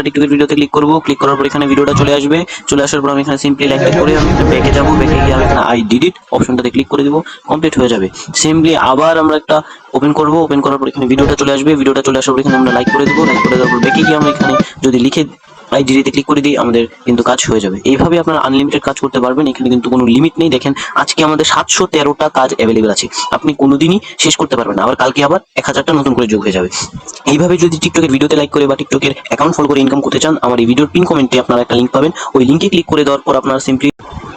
টিকটকের ভিডিওতে ক্লিক করব, ক্লিক করার পর এখানে ভিডিওটা চলে আসবে, চলে আসার পর আমি এখানে সিম্পলি লাইকটা করে আমি এখানে ব্যাকে যাব, ব্যাকে গিয়ে আমি এখানে আই ডিড ইট অপশনটাতে ক্লিক করে দিব, কমপ্লিট হয়ে যাবে। সিম্পলি আবার আমরা একটা ওপেন করব, ওপেন করার পর এখানে ভিডিওটা চলে আসবে, ভিডিওটা চলে আসার পর এখানে আমরা লাইক করে দেবো, লাইক করে দেওয়ার পর ব্যাকে গিয়ে আমরা এখানে যদি লিখে আইডিতে ক্লিক করে দিই আমাদের কিন্তু কাজ হয়ে যাবে। এইভাবে আপনারা আনলিমিটেড কাজ করতে পারবেন, এখানে কিন্তু কোনো লিমিট নেই। দেখেন আজকে আমাদের 713টা কাজ অ্যাভেলেবেল আছে, আপনি কোনোদিনই শেষ করতে পারবেন না, আবার কালকে আবার 1000টা নতুন করে যোগ হয়ে যাবে। এইভাবে যদি টিকটকের ভিডিওতে লাইক করে বা টিকটকের অ্যাকাউন্ট ফলো করে ইনকাম করতে চান, আমার এই ভিডিওর পিন কমেন্টে আপনারা একটা লিঙ্ক পাবেন, ওই লিঙ্কে ক্লিক করে দেওয়ার পর আপনারা সিম্পলি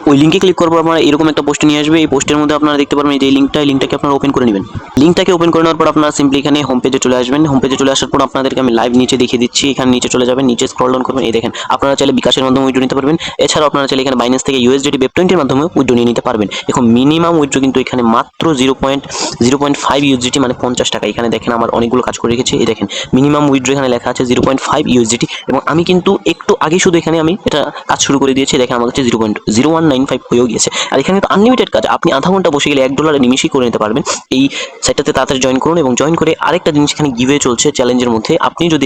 ওই লিঙ্কে ক্লিক করার পর আপনারা এরকম একটা পোস্ট নিয়ে আসবে। এই পোস্টের মধ্যে আপনারা দেখতে পারবেন এই যে লিঙ্কটাকে আপনারা ওপেন করে নেবেন। লিঙ্কটাকে ওপেন করে নেওয়ার পর আপনারা সিম্পলি এখানে হোম পেজে চলে আসবেন। হোম পেজে চলে আসার পর আপনাদেরকে আমি লাইভ নিচে দেখিয়ে দিচ্ছি, এখানে নিচে চলে যাবেন, নিচে স্ক্রল ডাউন করবেন, এই দেখেন আপনারা চাইলে বিকাশের মাধ্যমে উইথড্র নিতে পারবেন, এছাড়াও আপনারা চাইলে এখানে বাইন্যান্স থেকে ইউএসডিটি ওয়েব20 এর মাধ্যমে উইথড্র নিয়ে নিতে পারবেন। এখন মিনিমাম উইথড্র কিন্তু এখানে মাত্র 0.5 ইউএসডিটি মানে 50 টাকা। এখানে দেখেন আমার অনেকগুলো কাজ করে রেখেছি, এই দেখেন মিনিমাম উইথড্র এখানে লেখা আছে 0.5 ইউএসডিটি, এবং আমি কিন্তু একটু আগে শুধু এখানে আমি এটা কাজ শুরু করে দিয়েছি। দেখেন আমার কাছে 0.0195 হয়েও গিয়েছে। আর এখানে তো আনলিমিটেড কাজ, আপনি আধা ঘন্টা বসে গেলে $1 নিমিশেই করে নিতে পারবেন। এই সাইটটাতে তাড়াতাড়ি জয়েন করুন, এবং জয়েন করে আরেকটা জিনিস এখানে গিভওয়ে চলছে চ্যালেঞ্জের মধ্যে। আপনি যদি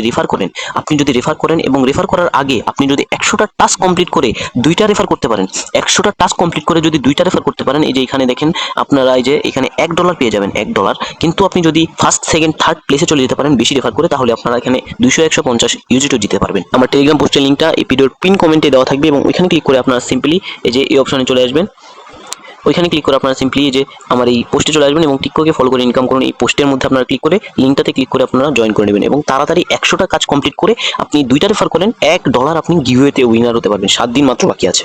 রেফার করেন এবং রেফার করার আগে আপনি যদি 100টা টাস্ক কমপ্লিট করে 2টা রেফার করতে পারেন, 100টা টাস্ক কমপ্লিট করে যদি 2টা রেফার করতে পারেন, এই যে এখানে দেখেন আপনারা এই যে এখানে $1 পেয়ে যাবেন, $1। কিন্তু আপনি যদি ফার্স্ট সেকেন্ড থার্ড প্লেসে চলে যেতে পারেন বেশি রেফার করে, তাহলে আপনারা এখানে 200-150 ইউজিটও জিতে পারবেন। আমার টেলিগ্রাম পোস্টের লিঙ্কটা এই ভিডিওর পিন কমেন্টে দেওয়া থাকবে, এবং ওইখানে ক্লিক করে আপনারা সিম্পলি এই যে এই অপশনে চলে আসবেন। ওইখানে ক্লিক করে আপনারা সিম্পলি যে আমার এই পোস্টে চলে আসবেন এবং টিকটকে ফলো করে ইনকাম করুন। এই পোস্টের মধ্যে আপনারা ক্লিক করে লিঙ্কটাতে ক্লিক করে আপনারা জয়েন করে নেবেন, এবং তাড়াতাড়ি 100টা কাজ কমপ্লিট করে আপনি 2টা রেফার করেন, $1 আপনি গিভওয়েতে উইনার হতে পারবেন। 7 দিন মাত্র বাকি আছে।